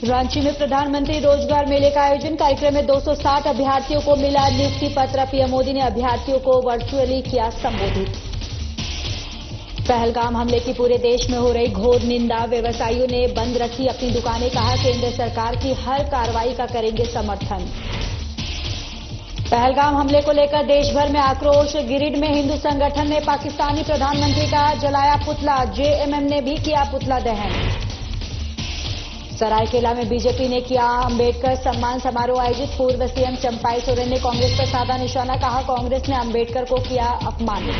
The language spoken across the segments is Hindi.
रांची में प्रधानमंत्री रोजगार मेले का आयोजन। कार्यक्रम में 260 अभ्यर्थियों को मिला नियुक्ति पत्र। पीएम मोदी ने अभ्यर्थियों को वर्चुअली किया संबोधित। पहलगाम हमले की पूरे देश में हो रही घोर निंदा। व्यवसायियों ने बंद रखी अपनी दुकानें। कहा केंद्र सरकार की हर कार्रवाई का करेंगे समर्थन। पहलगाम हमले को लेकर देश भर में आक्रोश। गिरिडीह में हिंदू संगठन ने पाकिस्तानी प्रधानमंत्री का जलाया पुतला। जेएमएम ने भी किया पुतला दहन। सरायकेला में बीजेपी ने किया अंबेडकर सम्मान समारोह आयोजित। पूर्व सीएम चंपाई सोरेन ने कांग्रेस पर साधा निशाना। कहा कांग्रेस ने अंबेडकर को किया अपमानित।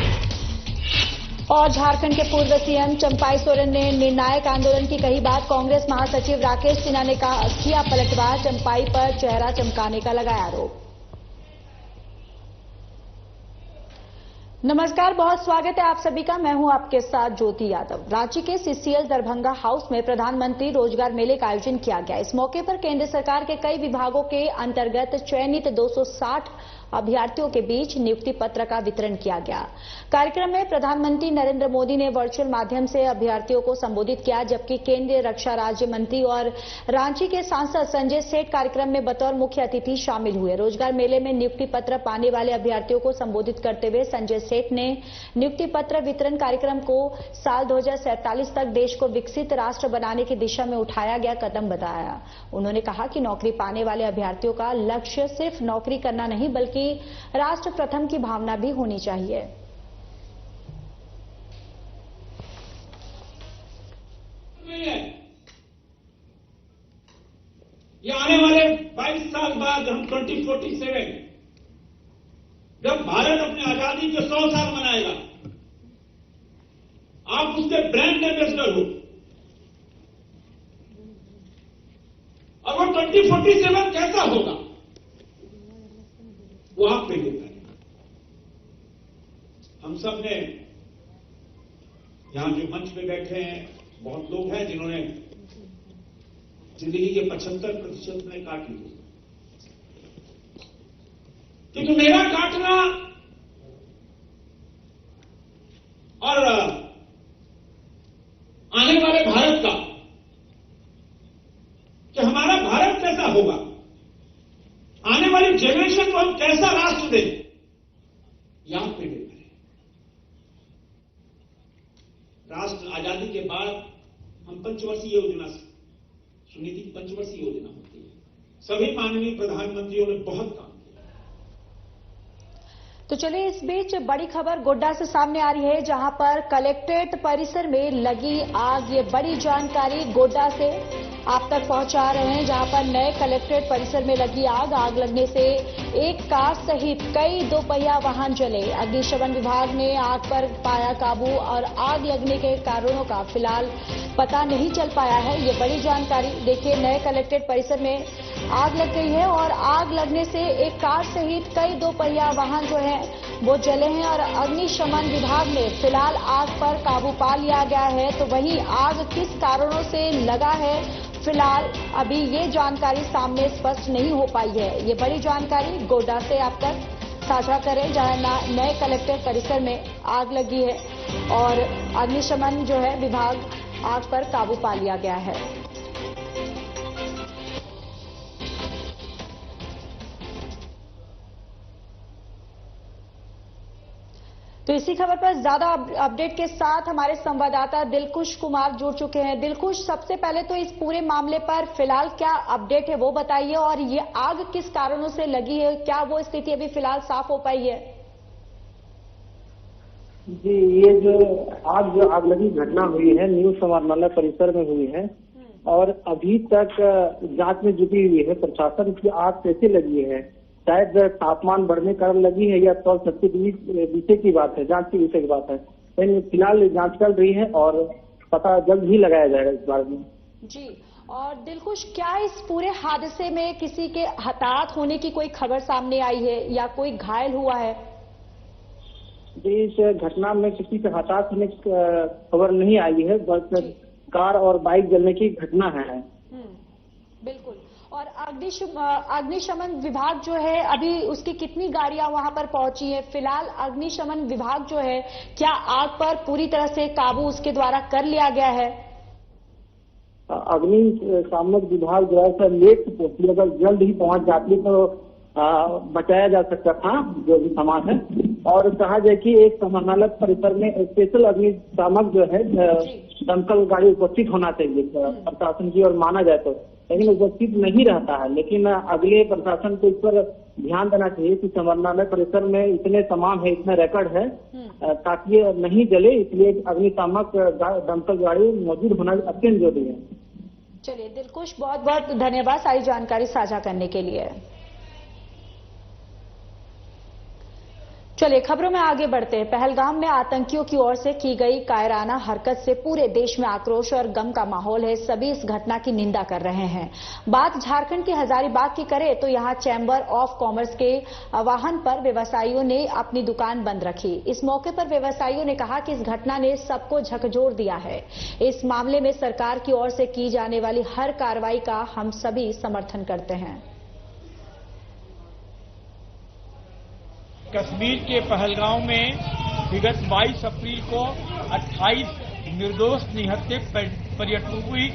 और झारखंड के पूर्व सीएम चंपाई सोरेन ने निर्णायक आंदोलन की कही बात। कांग्रेस महासचिव राकेश सिन्हा ने किया पलटवार। चंपाई पर चेहरा चमकाने का लगाया आरोप। नमस्कार, बहुत स्वागत है आप सभी का। मैं हूं आपके साथ ज्योति यादव। रांची के सीसीएल दरभंगा हाउस में प्रधानमंत्री रोजगार मेले का आयोजन किया गया। इस मौके पर केंद्र सरकार के कई विभागों के अंतर्गत चयनित 260 अभ्यर्थियों के बीच नियुक्ति पत्र का वितरण किया गया। कार्यक्रम में प्रधानमंत्री नरेंद्र मोदी ने वर्चुअल माध्यम से अभ्यर्थियों को संबोधित किया, जबकि केंद्रीय रक्षा राज्य मंत्री और रांची के सांसद संजय सेठ कार्यक्रम में बतौर मुख्य अतिथि शामिल हुए। रोजगार मेले में नियुक्ति पत्र पाने वाले अभ्यर्थियों को संबोधित करते हुए संजय सेठ ने नियुक्ति पत्र वितरण कार्यक्रम को साल 2047 तक देश को विकसित राष्ट्र बनाने की दिशा में उठाया गया कदम बताया। उन्होंने कहा कि नौकरी पाने वाले अभ्यर्थियों का लक्ष्य सिर्फ नौकरी करना नहीं, बल्कि राष्ट्र प्रथम की भावना भी होनी चाहिए। ये आने वाले 22 साल बाद हम 2047 जब भारत अपनी आजादी के 100 साल मनाएगा, आप उसके ब्रांड एम्बेसडर हो। और वो 2047 कैसा होगा वो आप पे निर्भर है। हम सब ने यहां जो मंच पे बैठे हैं, बहुत लोग हैं जिन्होंने जिंदगी के 75% में काट ली, किंतु मेरा काटना और आने वाले भारत का कि हमारा भारत कैसा होगा, आने वाली जनरेशन को हम कैसा राष्ट्र दें, यहां पे निर्भर है। राष्ट्र आजादी के बाद हम पंचवर्षीय योजना सुनी थी। पंचवर्षीय योजना होती है। सभी माननीय प्रधानमंत्रियों ने बहुत काम किया। तो चलिए, इस बीच बड़ी खबर गोड्डा से सामने आ रही है, जहां पर कलेक्ट्रेट परिसर में लगी आग। ये बड़ी जानकारी गोड्डा से आप तक पहुंचा रहे हैं, जहां पर नए कलेक्ट्रेट परिसर में लगी आग। आग लगने से एक कार सहित कई दोपहिया वाहन जले। अग्निशमन विभाग ने आग पर पाया काबू और आग लगने के कारणों का फिलहाल पता नहीं चल पाया है। ये बड़ी जानकारी। देखिए, नए कलेक्ट्रेट परिसर में आग लग गई है और आग लगने से एक कार सहित कई दोपहिया वाहन जो है वो जले हैं और अग्निशमन विभाग ने फिलहाल आग पर काबू पा लिया गया है। तो वहीं आग किस कारणों से लगा है, फिलहाल अभी ये जानकारी सामने स्पष्ट नहीं हो पाई है। ये बड़ी जानकारी गोड्डा से आप तक साझा करें, जहां नए कलेक्ट्रेट परिसर में आग लगी है और अग्निशमन जो है विभाग आग पर काबू पा लिया गया है। तो इसी खबर पर ज्यादा अपडेट के साथ हमारे संवाददाता दिलकुश कुमार जुड़ चुके हैं। दिलकुश, सबसे पहले तो इस पूरे मामले पर फिलहाल क्या अपडेट है वो बताइए, और ये आग किस कारणों से लगी है, क्या वो स्थिति अभी फिलहाल साफ हो पाई है? जी, ये जो आग लगी घटना हुई है न्यू समाहरणालय परिसर में हुई है और अभी तक जांच में जुटी हुई है प्रशासन की। आग कैसे लगी है, शायद तापमान बढ़ने कारण लगी है या शॉर्ट सर्किट विषय की बात है, जांच के विषय की बात है। लेकिन फिलहाल जांच चल रही है और पता जल्द ही लगाया जाएगा इस बारे में। जी, और दिलकुश, क्या इस पूरे हादसे में किसी के हताहत होने की कोई खबर सामने आई है या कोई घायल हुआ है? जी, इस घटना में किसी के हताहत होने की खबर नहीं आई है, बस कार और बाइक जलने की घटना है। बिल्कुल। और अग्निशमन विभाग जो है, अभी उसकी कितनी गाड़ियां वहां पर पहुंची है? फिलहाल अग्निशमन विभाग जो है, क्या आग पर पूरी तरह से काबू उसके द्वारा कर लिया गया है? अग्निशामक विभाग जो है लेट पहुंची, अगर जल्द ही पहुंच जाती तो बचाया जा सकता था जो भी सामान है। और कहा जाए कि एक समाहरणालय परिसर में स्पेशल अग्निशामक जो है दमकल गाड़ी उपस्थित होना चाहिए प्रशासन की और माना जाए तो, लेकिन उपस्थित नहीं रहता है। लेकिन अगले प्रशासन को इस पर ध्यान देना चाहिए कि समाहरणालय परिसर में इतने सामान है, इतना रिकॉर्ड है ताकि नहीं जले, इसलिए अग्निशामक दमकल गाड़ी मौजूद होना अत्यंत जरूरी है। चलिए दिलकुश, बहुत बहुत धन्यवाद सारी जानकारी साझा करने के लिए। चलिए खबरों में आगे बढ़ते हैं। पहलगाम में आतंकियों की ओर से की गई कायराना हरकत से पूरे देश में आक्रोश और गम का माहौल है। सभी इस घटना की निंदा कर रहे हैं। बात झारखंड के हजारीबाग की करें तो यहां चैंबर ऑफ कॉमर्स के आह्वान पर व्यवसायियों ने अपनी दुकान बंद रखी। इस मौके पर व्यवसायियों ने कहा कि इस घटना ने सबको झकझोर दिया है। इस मामले में सरकार की ओर से की जाने वाली हर कार्रवाई का हम सभी समर्थन करते हैं। कश्मीर के पहलगांव में विगत 22 अप्रैल को 28 निर्दोष निहत्थे पर्यटकों की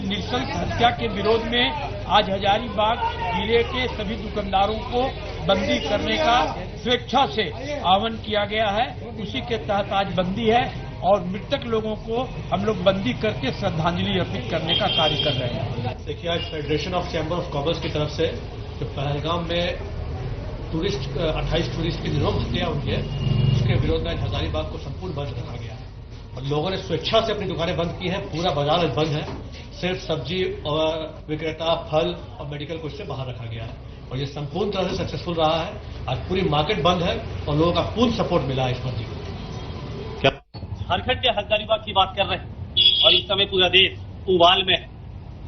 निःशुल्क हत्या के विरोध में आज हजारीबाग जिले के सभी दुकानदारों को बंदी करने का स्वेच्छा से आह्वान किया गया है। उसी के तहत आज बंदी है और मृतक लोगों को हम लोग बंदी करके श्रद्धांजलि अर्पित करने का कार्य कर रहे हैं। देखिए, आज federation of chamber of commerce की तरफ से जो पहलगाम में 28 टूरिस्ट की निर्मम हत्या हुई है, उसके विरोध में हजारीबाग को संपूर्ण बंद रखा गया है और लोगों ने स्वेच्छा से अपनी दुकानें बंद की हैं। पूरा बाजार आज बंद है, सिर्फ सब्जी और विक्रेता, फल और मेडिकल को इससे बाहर रखा गया है और ये संपूर्ण तरह से सक्सेसफुल रहा है। आज पूरी मार्केट बंद है और लोगों का पूर्ण सपोर्ट मिला है इस बंदी को। झारखंड के हजारीबाग की बात कर रहे हैं और इस समय पूरा देश उबाल में है।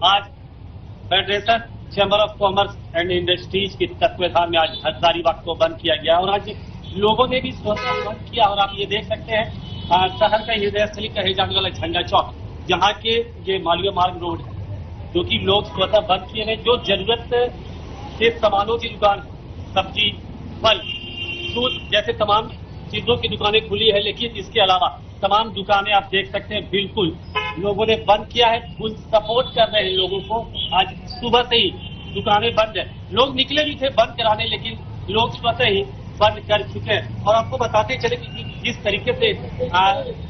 आज federation chamber of commerce and industries के तत्वावधान में आज हजारीबाग को बंद किया गया और आज लोगों ने भी स्वतः बंद किया। और आप ये देख सकते हैं शहर का हृदय स्थली कहे जाने वाला झंडा चौक, जहाँ के ये मालवीय मार्ग रोड है, जो कि लोग स्वतः बंद किए हैं। जो जरूरत के सामानों की दुकान, सब्जी, फल, दूध जैसे तमाम चीजों की दुकानें खुली है, लेकिन इसके अलावा तमाम दुकानें आप देख सकते हैं बिल्कुल लोगों ने बंद किया है। फुल सपोर्ट कर रहे हैं लोगों को। आज सुबह से ही दुकानें बंद है। लोग निकले भी थे बंद कराने, लेकिन लोग स्वतः ही बंद कर चुके हैं। और आपको बताते चले कि जिस तरीके से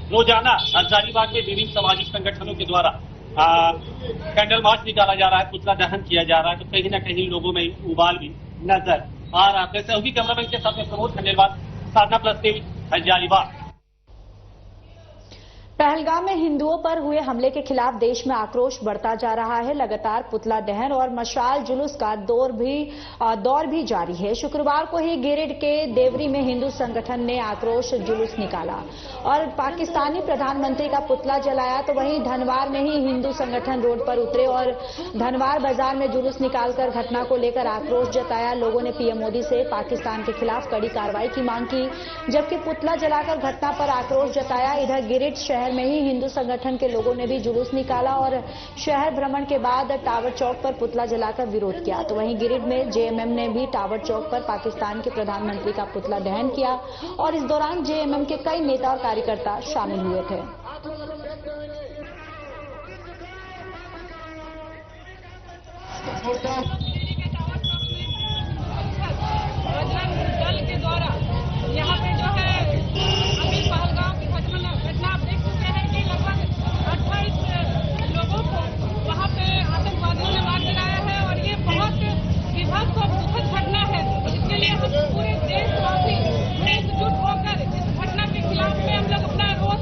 रोजाना हजारीबाग में विभिन्न सामाजिक संगठनों के द्वारा कैंडल मार्च निकाला जा रहा है, पुतला दहन किया जा रहा है, तो कहीं ना कहीं लोगों में उबाल भी नजर आ रहा है। सहयोगी कैमरामैन के साथ में प्रमोद खंडेलवाल, साधना प्लस टीवी, हजारीबाग। पहलगाम में हिंदुओं पर हुए हमले के खिलाफ देश में आक्रोश बढ़ता जा रहा है। लगातार पुतला दहन और मशाल जुलूस का दौर भी जारी है। शुक्रवार को ही गिरिडीह के देवरी में हिंदू संगठन ने आक्रोश जुलूस निकाला और पाकिस्तानी प्रधानमंत्री का पुतला जलाया। तो वहीं धनवार में ही हिंदू संगठन रोड पर उतरे और धनवार बाजार में जुलूस निकालकर घटना को लेकर आक्रोश जताया। लोगों ने पीएम मोदी से पाकिस्तान के खिलाफ कड़ी कार्रवाई की मांग की, जबकि पुतला जलाकर घटना पर आक्रोश जताया। इधर गिरिडीह शहर में ही हिंदू संगठन के लोगों ने भी जुलूस निकाला और शहर भ्रमण के बाद टावर चौक पर पुतला जलाकर विरोध किया। तो वहीं गिरिडीह में जेएमएम ने भी टावर चौक पर पाकिस्तान के प्रधानमंत्री का पुतला दहन किया और इस दौरान जेएमएम के कई नेता और कार्यकर्ता शामिल हुए थे। दल के द्वारा यहाँ पे जो है अभी पहलगाम की घटना आप देख सकते हैं कि लगभग 28 लोगों को वहाँ पे आतंकवादियों ने मार गिराया है और ये बहुत विभत्स और दुखद घटना है। इसके लिए हम पूरे देशवासी एकजुट होकर इस घटना के खिलाफ में हम लोग अपना रोष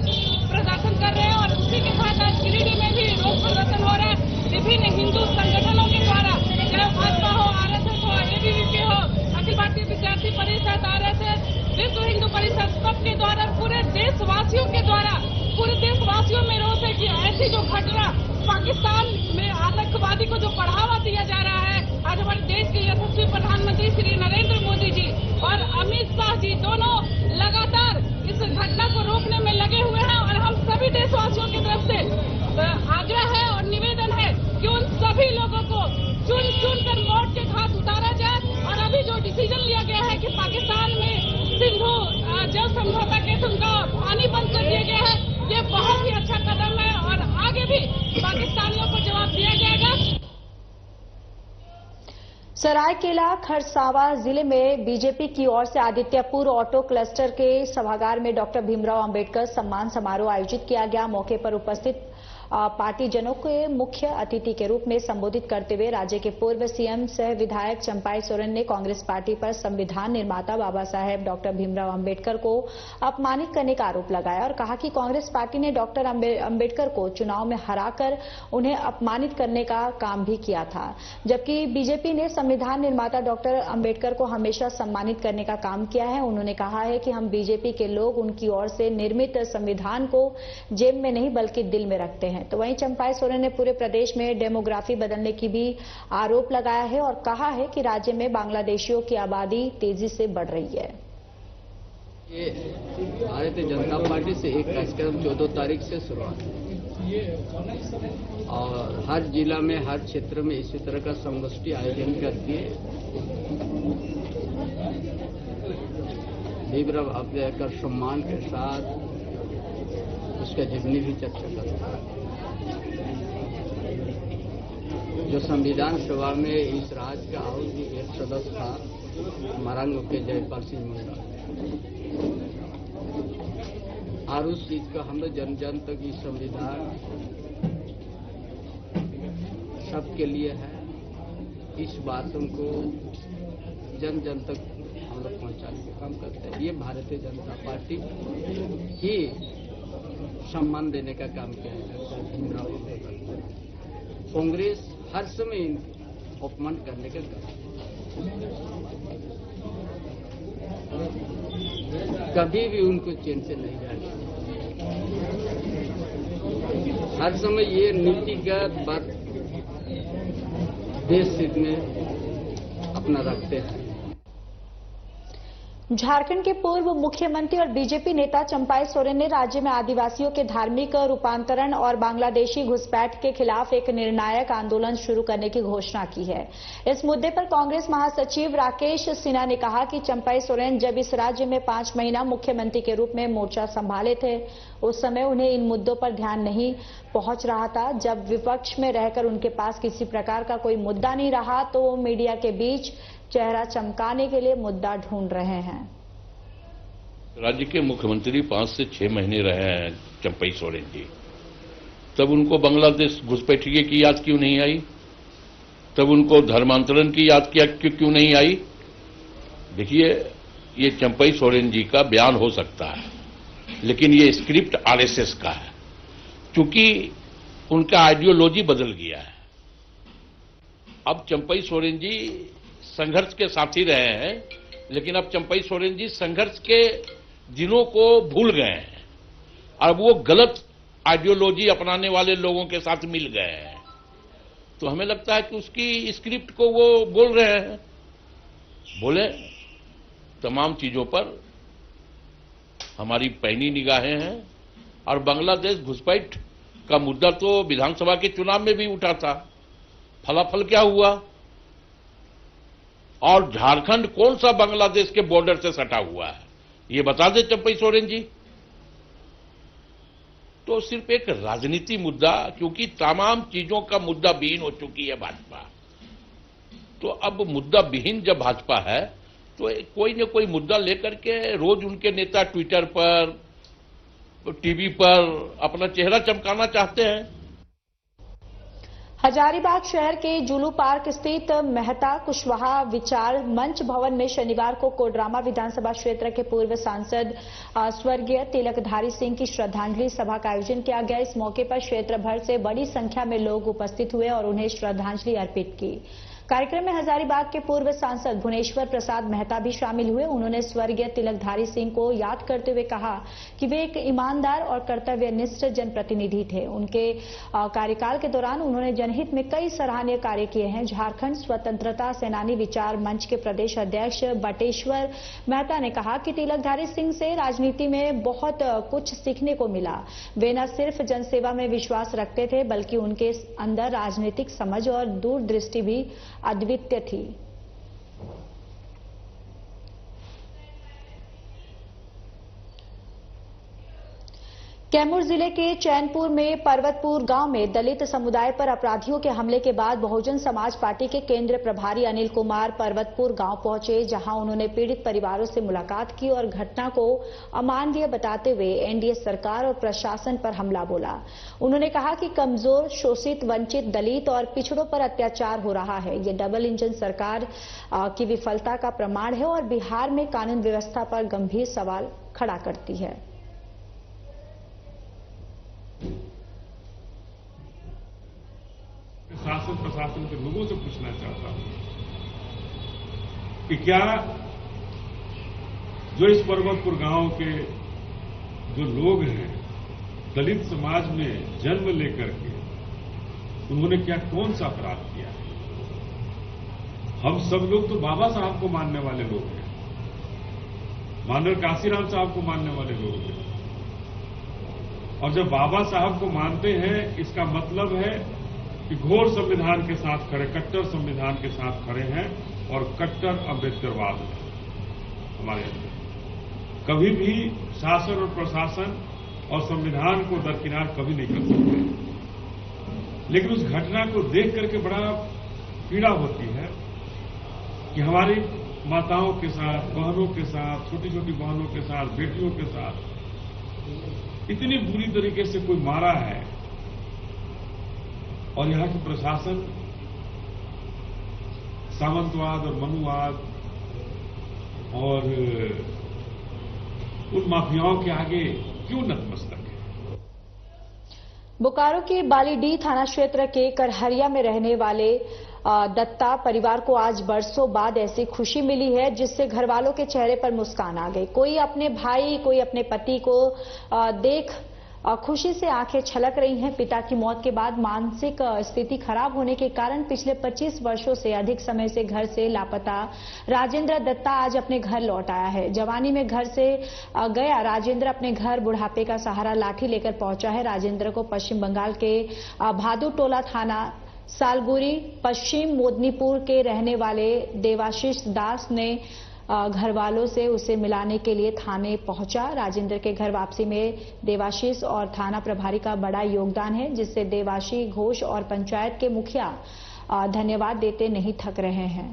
प्रदर्शन कर रहे हैं और उसी के साथ आज गिरिडीह में भी रोष प्रदर्शन हो रहा है। विभिन्न हिंदू संगठनों के द्वारा, चाहे भाजपा हो, आरएसएस हो, एबीवीपी हो, अखिल भारतीय विद्यार्थी परिषद, आरएसएस, विश्व हिंदू परिषद, सबके द्वारा पूरे देशवासियों के द्वारा पूरे देशवासियों में रोष है कि ऐसी जो घटना पाकिस्तान में आतंकवादी को जो बढ़ावा दिया जा रहा है, आज हमारे देश के यशस्वी प्रधानमंत्री श्री नरेंद्र मोदी जी और अमित शाह जी दोनों लगातार इस घटना को रोकने में लगे हुए हैं और हम सभी देशवासियों की तरफ से आग्रह है और निवेदन है कि उन सभी लोगों को चुन चुन कर मौत के घाट उतारा जाए। और अभी जो डिसीजन लिया गया है कि पाकिस्तान में सिंधु जल समझौता के उनका पानी बंद कर दिया गया है, ये बहुत ही अच्छा कदम है और आगे भी पाकिस्तानियों को जो सरायकेला खरसावां जिले में बीजेपी की ओर से आदित्यपुर ऑटो क्लस्टर के सभागार में डॉक्टर भीमराव अंबेडकर सम्मान समारोह आयोजित किया गया। मौके पर उपस्थित पार्टीजनों के मुख्य अतिथि के रूप में संबोधित करते हुए राज्य के पूर्व सीएम सह विधायक चंपाई सोरेन ने कांग्रेस पार्टी पर संविधान निर्माता बाबा साहेब डॉक्टर भीमराव अंबेडकर को अपमानित करने का आरोप लगाया और कहा कि कांग्रेस पार्टी ने डॉक्टर अंबेडकर को चुनाव में हराकर उन्हें अपमानित करने का काम भी किया था, जबकि बीजेपी ने संविधान निर्माता डॉक्टर अंबेडकर को हमेशा सम्मानित करने का काम किया है। उन्होंने कहा है कि हम बीजेपी के लोग उनकी ओर से निर्मित संविधान को जेब में नहीं बल्कि दिल में रखते हैं। तो वहीं चंपाई सोरेन ने पूरे प्रदेश में डेमोग्राफी बदलने की भी आरोप लगाया है और कहा है कि राज्य में बांग्लादेशियों की आबादी तेजी से बढ़ रही है। ये भारतीय जनता पार्टी से एक कार्यक्रम 14 तारीख से शुरुआत और हर जिला में हर क्षेत्र में इसी तरह का संगोष्ठी आयोजन करके भीमराव अंबेडकर सम्मान के साथ उसका जीवनी भी चर्चा करता है। जो संविधान सभा में इस राज्य का और भी एक सदस्य था मरांग के जयपाल सिंह मुंडा, और उस चीज का हम लोग जन जन तक ये संविधान सबके लिए है, इस बातों को जन जन तक हम लोग पहुंचाने का काम करते हैं। ये भारतीय जनता पार्टी ही सम्मान देने का काम किया है भीमराव अंबेडकर। कांग्रेस हर समय अपमान करने का काम, कभी भी उनको चैन से नहीं जाने, हर समय ये नीतिगत बात देश हित में अपना रखते हैं। झारखंड के पूर्व मुख्यमंत्री और बीजेपी नेता चंपाई सोरेन ने राज्य में आदिवासियों के धार्मिक रूपांतरण और बांग्लादेशी घुसपैठ के खिलाफ एक निर्णायक आंदोलन शुरू करने की घोषणा की है। इस मुद्दे पर कांग्रेस महासचिव राकेश सिन्हा ने कहा कि चंपाई सोरेन जब इस राज्य में 5 महीना मुख्यमंत्री के रूप में मोर्चा संभाले थे, उस समय उन्हें इन मुद्दों पर ध्यान नहीं पहुंच रहा था। जब विपक्ष में रहकर उनके पास किसी प्रकार का कोई मुद्दा नहीं रहा तो वो मीडिया के बीच चेहरा चमकाने के लिए मुद्दा ढूंढ रहे हैं। राज्य के मुख्यमंत्री 5 से 6 महीने रहे हैं चंपाई सोरेन जी, तब उनको बांग्लादेश घुसपैठिए की याद क्यों नहीं आई? तब उनको धर्मांतरण की याद क्यों नहीं आई? देखिए, ये चंपाई सोरेन जी का बयान हो सकता है, लेकिन ये स्क्रिप्ट आरएसएस का है, क्योंकि उनका आइडियोलॉजी बदल गया है। अब चंपाई सोरेन जी संघर्ष के साथी रहे हैं, लेकिन अब चंपाई सोरेन जी संघर्ष के दिनों को भूल गए हैं और वो गलत आइडियोलॉजी अपनाने वाले लोगों के साथ मिल गए हैं। तो हमें लगता है कि उसकी स्क्रिप्ट को वो बोल रहे हैं। बोले, तमाम चीजों पर हमारी पैनी निगाहें हैं और बांग्लादेश घुसपैठ का मुद्दा तो विधानसभा के चुनाव में भी उठा था। फलाफल क्या हुआ? और झारखंड कौन सा बांग्लादेश के बॉर्डर से सटा हुआ है, ये बता दे चंपाई सोरेन जी। तो सिर्फ एक राजनीति मुद्दा, क्योंकि तमाम चीजों का मुद्दा विहीन हो चुकी है भाजपा। तो अब मुद्दा विहीन जब भाजपा है तो कोई न कोई मुद्दा लेकर के रोज उनके नेता ट्विटर पर, टीवी पर अपना चेहरा चमकाना चाहते हैं। हजारीबाग शहर के जुलू पार्क स्थित मेहता कुशवाहा विचार मंच भवन में शनिवार को कोडरामा विधानसभा क्षेत्र के पूर्व सांसद स्वर्गीय तिलकधारी सिंह की श्रद्धांजलि सभा का आयोजन किया गया। इस मौके पर क्षेत्र भर से बड़ी संख्या में लोग उपस्थित हुए और उन्हें श्रद्धांजलि अर्पित की। कार्यक्रम में हजारीबाग के पूर्व सांसद भुवनेश्वर प्रसाद मेहता भी शामिल हुए। उन्होंने स्वर्गीय तिलकधारी सिंह को याद करते हुए कहा कि वे एक ईमानदार और कर्तव्यनिष्ठ जनप्रतिनिधि थे। उनके कार्यकाल के दौरान उन्होंने जनहित में कई सराहनीय कार्य किए हैं। झारखंड स्वतंत्रता सेनानी विचार मंच के प्रदेश अध्यक्ष बटेश्वर मेहता ने कहा कि तिलकधारी सिंह से राजनीति में बहुत कुछ सीखने को मिला। वे न सिर्फ जनसेवा में विश्वास रखते थे, बल्कि उनके अंदर राजनीतिक समझ और दूरदृष्टि भी अद्वितीय थी। कैमूर जिले के चैनपुर में पर्वतपुर गांव में दलित समुदाय पर अपराधियों के हमले के बाद बहुजन समाज पार्टी के केंद्रीय प्रभारी अनिल कुमार पर्वतपुर गांव पहुंचे, जहां उन्होंने पीड़ित परिवारों से मुलाकात की और घटना को अमानवीय बताते हुए एनडीए सरकार और प्रशासन पर हमला बोला। उन्होंने कहा कि कमजोर, शोषित, वंचित, दलित और पिछड़ों पर अत्याचार हो रहा है। ये डबल इंजन सरकार की विफलता का प्रमाण है और बिहार में कानून व्यवस्था पर गंभीर सवाल खड़ा करती है। शासन प्रशासन के लोगों से पूछना चाहता हूं कि क्या जो इस पर्वतपुर गांव के जो लोग हैं, दलित समाज में जन्म लेकर के उन्होंने क्या कौन सा अपराध किया है? हम सब लोग तो बाबा साहब को मानने वाले लोग हैं, माननीय काशीराम साहब को मानने वाले लोग हैं, और जब बाबा साहब को मानते हैं इसका मतलब है कि घोर संविधान के साथ खड़े, कट्टर संविधान के साथ खड़े हैं और कट्टर अम्बेडकरवाद है हमारे अंदर। कभी भी शासन और प्रशासन और संविधान को दरकिनार कभी नहीं कर सकते। लेकिन उस घटना को देख करके बड़ा पीड़ा होती है कि हमारी माताओं के साथ, बहनों के साथ, छोटी छोटी बहनों के साथ, बेटियों के साथ इतनी बुरी तरीके से कोई मारा है, और यहां की प्रशासन सामंतवाद और मनुवाद और उन माफियाओं के आगे क्यों नतमस्तक है? बोकारो के बालीडीह थाना क्षेत्र के करहरिया में रहने वाले दत्ता परिवार को आज बरसों बाद ऐसी खुशी मिली है जिससे घर वालों के चेहरे पर मुस्कान आ गई। कोई अपने भाई, कोई अपने पति को देख खुशी से आंखें छलक रही हैं। पिता की मौत के बाद मानसिक स्थिति खराब होने के कारण पिछले 25 वर्षों से अधिक समय से घर से लापता राजेंद्र दत्ता आज अपने घर लौट आया है। जवानी में घर से गया राजेंद्र अपने घर बुढ़ापे का सहारा लाठी लेकर पहुंचा है। राजेंद्र को पश्चिम बंगाल के भादुटोला थाना सालगुरी पश्चिम मोदनीपुर के रहने वाले देवाशीष दास ने घर वालों से उसे मिलाने के लिए थाने पहुंचा। राजेंद्र के घर वापसी में देवाशीष और थाना प्रभारी का बड़ा योगदान है, जिससे देवाशी घोष और पंचायत के मुखिया धन्यवाद देते नहीं थक रहे हैं।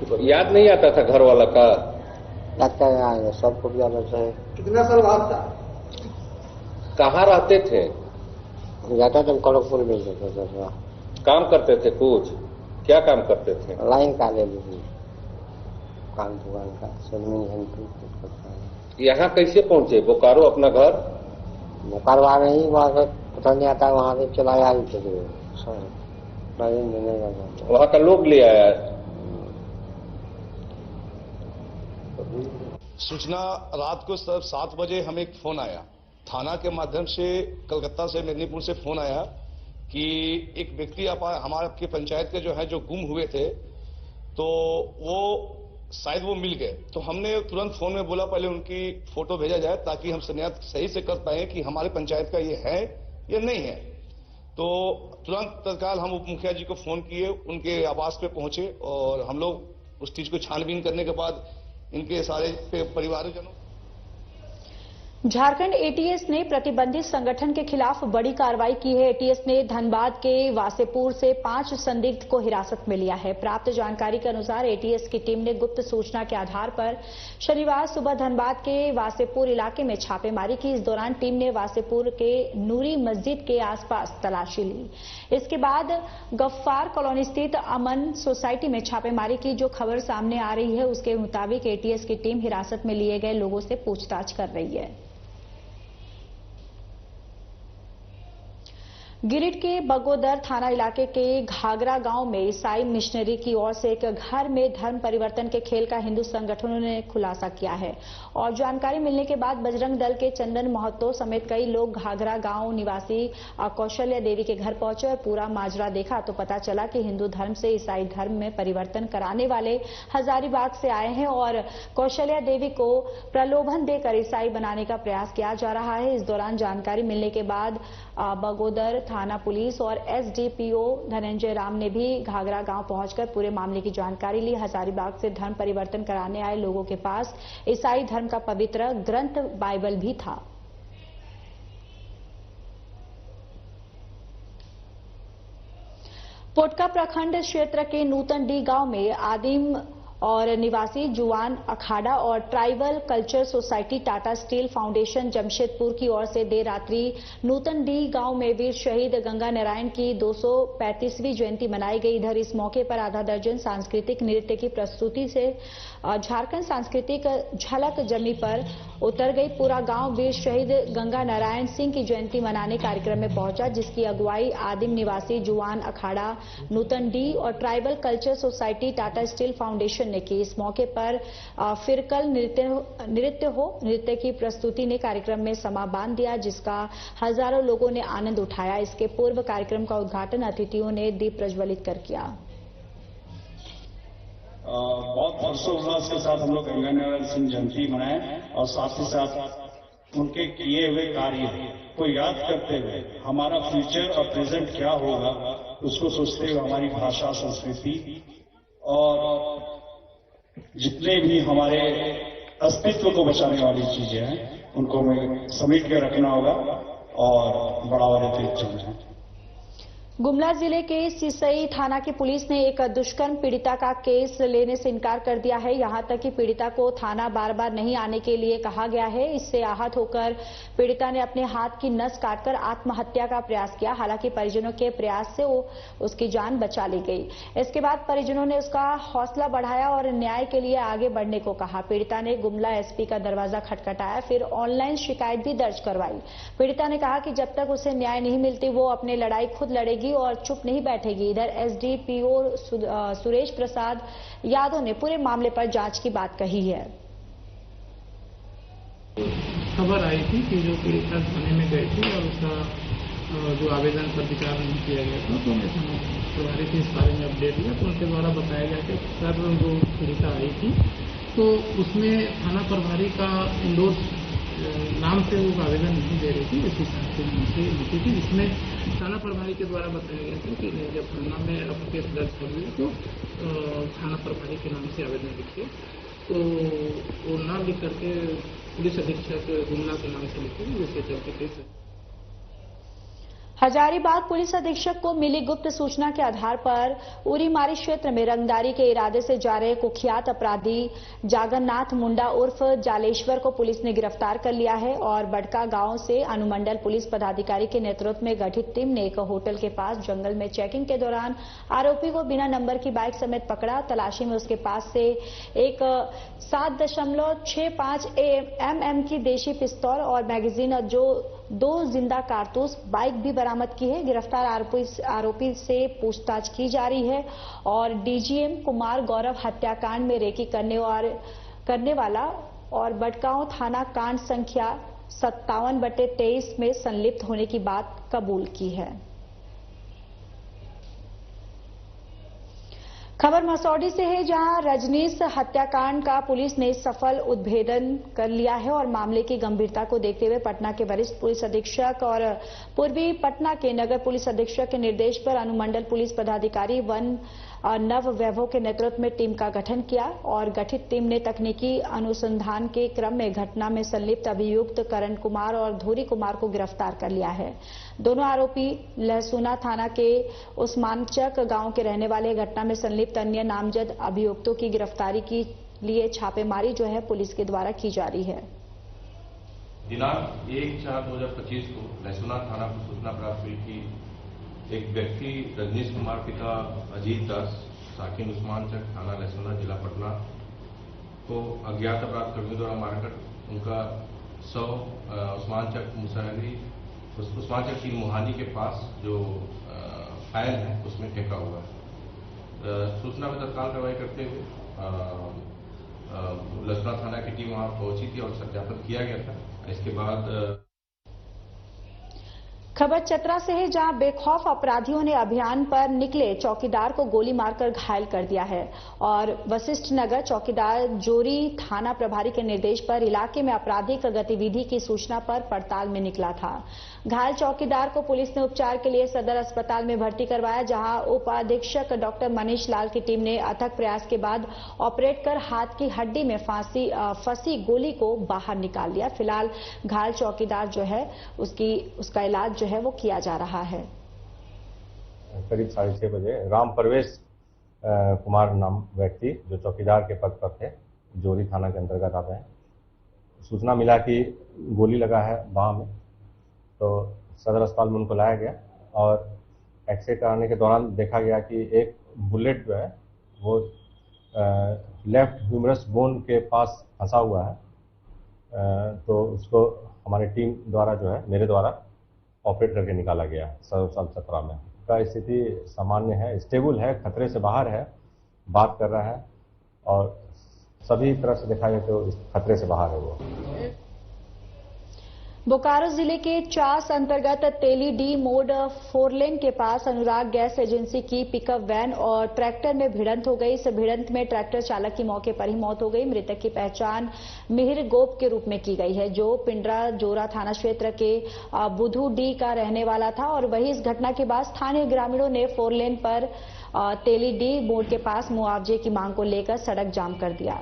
तो याद नहीं आता था घर वाला का? लगता है सबको भी अलग है। कितना साल बाद था? कहाँ रहते थे? जाता था कड़कपुर में जाता था। काम करते थे कुछ? क्या काम करते थे? लाइन का ले लीजिए, काम दुकान का सेलमिन। यहाँ कैसे पहुंचे बोकारो अपना घर? बोकारो आ रही वहां से पता नहीं आता, वहां से चला आया। वहां का लोग ले आया। सूचना रात को 7 बजे हमें एक फोन आया थाना के माध्यम से, कलकत्ता से, मेदिनीपुर से फोन आया कि एक व्यक्ति हमारे आपके पंचायत के जो है जो गुम हुए थे, तो वो शायद वो मिल गए। तो हमने तुरंत फोन में बोला पहले उनकी फोटो भेजा जाए ताकि हम शिनाख्त सही से कर पाए कि हमारे पंचायत का ये है या नहीं है। तो तुरंत तत्काल हम उप मुखिया जी को फोन किए, उनके आवास पे पहुंचे और हम लोग उस चीज को छानबीन करने के बाद इनके सारे परिवारजनों। झारखंड एटीएस ने प्रतिबंधित संगठन के खिलाफ बड़ी कार्रवाई की है। एटीएस ने धनबाद के वासेपुर से 5 संदिग्ध को हिरासत में लिया है। प्राप्त जानकारी के अनुसार एटीएस की टीम ने गुप्त सूचना के आधार पर शनिवार सुबह धनबाद के वासेपुर इलाके में छापेमारी की। इस दौरान टीम ने वासेपुर के नूरी मस्जिद के आसपास तलाशी ली। इसके बाद गफ्फार कॉलोनी स्थित अमन सोसाइटी में छापेमारी की। जो खबर सामने आ रही है उसके मुताबिक एटीएस की टीम हिरासत में लिए गए लोगों से पूछताछ कर रही है। गिरिडीह के बगोदर थाना इलाके के घाघरा गांव में ईसाई मिशनरी की ओर से एक घर में धर्म परिवर्तन के खेल का हिंदू संगठनों ने खुलासा किया है और जानकारी मिलने के बाद बजरंग दल के चंदन महतो समेत कई लोग घाघरा गांव निवासी कौशल्या देवी के घर पहुंचे और पूरा माजरा देखा तो पता चला कि हिंदू धर्म से ईसाई धर्म में परिवर्तन कराने वाले हजारीबाग से आए हैं और कौशल्या देवी को प्रलोभन देकर ईसाई बनाने का प्रयास किया जा रहा है। इस दौरान जानकारी मिलने के बाद बगोदर थाना पुलिस और एसडीपीओ धनंजय राम ने भी घाघरा गांव पहुंचकर पूरे मामले की जानकारी ली। हजारीबाग से धर्म परिवर्तन कराने आए लोगों के पास ईसाई धर्म का पवित्र ग्रंथ बाइबल भी था। पोटका प्रखंड क्षेत्र के नूतनडी गांव में आदिम और निवासी जुआन अखाड़ा और tribal culture society Tata steel foundation Jamshedpur की ओर से देर रात्रि नूतनडी गांव में वीर शहीद गंगा नारायण की 235वीं जयंती मनाई गई। इधर इस मौके पर आधा दर्जन सांस्कृतिक नृत्य की प्रस्तुति से झारखंड सांस्कृतिक झलक जमी पर उतर गई। पूरा गांव वीर शहीद गंगा नारायण सिंह की जयंती मनाने कार्यक्रम में पहुंचा, जिसकी अगुवाई आदिम निवासी जुआन अखाड़ा नूतनडी और tribal culture society Tata steel foundation ने की। इस मौके पर फिरकल नृत्य की प्रस्तुति ने कार्यक्रम में समा बांध दिया, जिसका हजारों लोगों ने आनंद उठाया। इसके पूर्व कार्यक्रम का उद्घाटन अतिथियों ने दीप प्रज्वलित कर किया। बहुत हर्षोल्लास के साथ हम लोग गंगा नारायण सिंह जयंती मनाए और साथ ही साथ उनके किए हुए कार्य को याद करते हुए हमारा फ्यूचर और प्रेजेंट क्या होगा उसको सोचते हुए हमारी भाषा, संस्कृति और जितने भी हमारे अस्तित्व को बचाने वाली चीजें हैं उनको हमें समेट के रखना होगा और बढ़ावा देते चलना है। गुमला जिले के सिसई थाना की पुलिस ने एक दुष्कर्म पीड़िता का केस लेने से इनकार कर दिया है। यहां तक कि पीड़िता को थाना बार बार नहीं आने के लिए कहा गया है। इससे आहत होकर पीड़िता ने अपने हाथ की नस काटकर आत्महत्या का प्रयास किया। हालांकि परिजनों के प्रयास से उसकी जान बचा ली गई। इसके बाद परिजनों ने उसका हौसला बढ़ाया और न्याय के लिए आगे बढ़ने को कहा। पीड़िता ने गुमला एसपी का दरवाजा खटखटाया, फिर ऑनलाइन शिकायत भी दर्ज करवाई। पीड़िता ने कहा कि जब तक उसे न्याय नहीं मिलती वो अपनी लड़ाई खुद लड़ेगी और चुप नहीं बैठेगी। इधर एसडीपीओ सुरेश प्रसाद यादव ने पूरे मामले पर जांच की बात कही है। खबर आई थी कि जो पीड़िता थाने में गई थी और उसका जो आवेदन पर विचार नहीं किया गया था, तो मैं थाना प्रभारी से इस बारे में अपडेट लिया तो उनके द्वारा बताया गया कि सर जो पीड़िता आई थी तो उसमें थाना प्रभारी का इंडोर्स नाम से वो आवेदन नहीं दे रही थी, इस हिसाब से नीचे लिखी थी, जिसमें थाना प्रभारी के द्वारा बताया गया था कि जब थाना में अब केस दर्ज कर लिया तो थाना प्रभारी के नाम से आवेदन लिखिए। तो वो नाम लिख करके पुलिस अधीक्षक गुमला के नाम से लिखे, जिसके चलते केस हजारीबाग पुलिस अधीक्षक को मिली गुप्त सूचना के आधार पर उरीमारी क्षेत्र में रंगदारी के इरादे से जा रहे कुख्यात अपराधी जागन्नाथ मुंडा उर्फ जालेश्वर को पुलिस ने गिरफ्तार कर लिया है और बड़का गांव से अनुमंडल पुलिस पदाधिकारी के नेतृत्व में गठित टीम ने एक होटल के पास जंगल में चेकिंग के दौरान आरोपी को बिना नंबर की बाइक समेत पकड़ा। तलाशी में उसके पास से एक 7.65 mm की देशी पिस्तौल और मैगजीन और जो 2 जिंदा कारतूस बाइक भी बरामद की है। गिरफ्तार आरोपी से पूछताछ की जा रही है और डीजीएम कुमार गौरव हत्याकांड में रेकी करने वाला और बड़कांव थाना कांड संख्या 57/23 में संलिप्त होने की बात कबूल की है। खबर मसौडी से है, जहां रजनीश हत्याकांड का पुलिस ने सफल उद्भेदन कर लिया है और मामले की गंभीरता को देखते हुए पटना के वरिष्ठ पुलिस अधीक्षक और पूर्वी पटना के नगर पुलिस अधीक्षक के निर्देश पर अनुमंडल पुलिस पदाधिकारी वन नव वैभव के नेतृत्व में टीम का गठन किया और गठित टीम ने तकनीकी अनुसंधान के क्रम में घटना में संलिप्त अभियुक्त करण कुमार और धूरी कुमार को गिरफ्तार कर लिया है। दोनों आरोपी लहसुना थाना के उस्मानचक गांव के रहने वाले घटना में संलिप्त अन्य नामजद अभियुक्तों की गिरफ्तारी के लिए छापेमारी जो है पुलिस के द्वारा की जा रही है। दिनांक 1/4/2025 को लहसुना थाना को सूचना प्राप्त हुई कि एक व्यक्ति रजनीश कुमार पिता अजीत दास साकिन उस्मानचक थाना लहसुना जिला पटना को अज्ञात अपराधकर्मियों द्वारा मारकर उनका शव उस्मानचक मुसहरी उस्मानचक की मुहानी के पास जो फायर है उसमें फेंका हुआ है। सूचना पर तत्काल कार्रवाई करते हुए लहसुना थाना की टीम वहां पहुंची थी और सत्यापन किया गया था। इसके बाद खबर चतरा से है, जहां बेखौफ अपराधियों ने अभियान पर निकले चौकीदार को गोली मारकर घायल कर दिया है और वशिष्ठ नगर चौकीदार जोरी थाना प्रभारी के निर्देश पर इलाके में आपराधिक गतिविधि की सूचना पर पड़ताल में निकला था। घायल चौकीदार को पुलिस ने उपचार के लिए सदर अस्पताल में भर्ती करवाया, जहां उपाधीक्षक डॉक्टर मनीष लाल की टीम ने अथक प्रयास के बाद ऑपरेट कर हाथ की हड्डी में फंसी गोली को बाहर निकाल लिया। फिलहाल घायल चौकीदार जो है उसका इलाज जो है वो किया जा रहा है। करीब 6:30 बजे राम प्रवेश कुमार नाम व्यक्ति जो चौकीदार के पद पर थे, जोरी थाना के अंतर्गत आते हैं, सूचना मिला कि गोली लगा है बाह में, तो सदर अस्पताल में उनको लाया गया और एक्सरे कराने के दौरान देखा गया कि एक बुलेट जो है वो लेफ्ट ह्यूमरस बोन के पास फंसा हुआ है। तो उसको हमारी टीम द्वारा जो है मेरे द्वारा ऑपरेट करके निकाला गया सदर अस्पताल चतरा में। का स्थिति सामान्य है, स्टेबल है, खतरे से बाहर है, बात कर रहा है और सभी तरह से देखा जाए तो खतरे से बाहर है वो। बोकारो जिले के चास अंतर्गत तेली डी मोड़ 4 लेन के पास अनुराग गैस एजेंसी की पिकअप वैन और ट्रैक्टर में भिड़ंत हो गई। इस भिड़ंत में ट्रैक्टर चालक की मौके पर ही मौत हो गई। मृतक की पहचान मिहिर गोप के रूप में की गई है, जो पिंडरा जोरा थाना क्षेत्र के बुधू डी का रहने वाला था और वही इस घटना के बाद स्थानीय ग्रामीणों ने 4 लेन पर तेली डी मोड़ के पास मुआवजे की मांग को लेकर सड़क जाम कर दिया।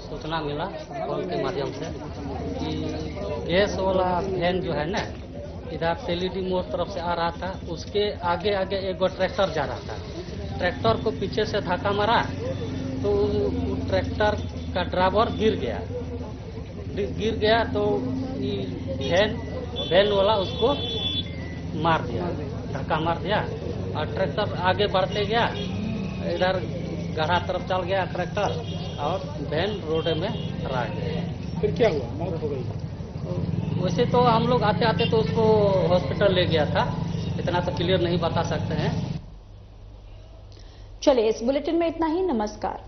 सूचना मिला फोन के माध्यम से कि गैस वाला वैन जो है ना इधर तेलीडी मोड़ तरफ से आ रहा था, उसके आगे आगे एक ट्रैक्टर जा रहा था। ट्रैक्टर को पीछे से धक्का मारा तो ट्रैक्टर का ड्राइवर गिर गया तो वैन वाला उसको मार दिया, धक्का मार दिया और ट्रैक्टर आगे बढ़ते गया, इधर गढ़ा तरफ चल गया ट्रैक्टर और वैन रोड में रह गया। फिर क्या हुआ, मौत हो गई? वैसे तो हम लोग आते आते तो उसको हॉस्पिटल ले गया था, इतना तो क्लियर नहीं बता सकते हैं। चलिए, इस बुलेटिन में इतना ही। नमस्कार।